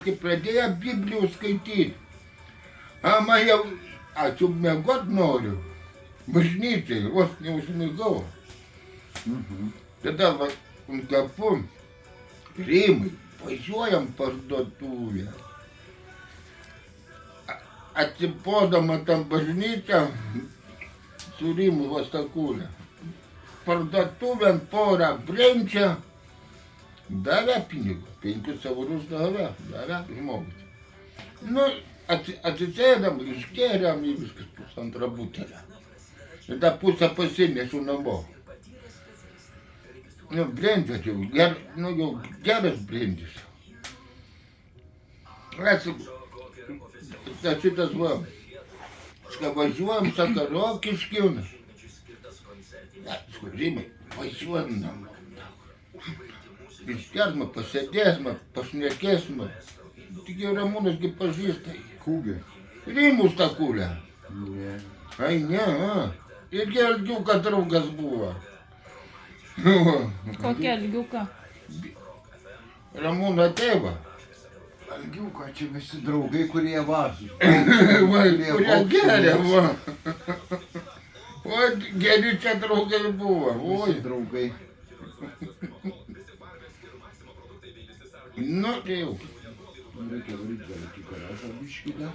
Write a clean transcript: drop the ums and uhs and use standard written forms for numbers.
kai pradėjo Biblijų skaityti. Man jau, aš jau mėgot noriu. Bažnyčiai, vos neužmigau. Tada va, kapų, Rimai, važiuojam parduotuvę. Atsipodama tam bažnyčią su Rimu Vastakulė. Parduotuvėn porą brendžią, davė pinigų, 5 eurus davė žmogus. Nu, atsisėdam, išgėrėm į viskas pusantrą butelę. Tada pusę pasinešu namo. Nu, brendžia jau, jau geras brendis. Šitas va, važiuojam, sako, Rokiškį. Rimai, važiuojam namo. Iškersime, pasėdėsime, pašnekėsime. Tik jau Ramūnasgi pažįsta. Kūgį. Rimų Stakulę. Ne. Ai, ne, irgi Algiukas draugas buvo. Kokia Algiuka? Ramūno tėvą. Algiuka, čia visi draugai, kurie važu. Kurie geria, va. O, geri čia draugai buvo. Visi draugai. Nu, tai jau. Reikia varyti gal iki garažą biškį, ne?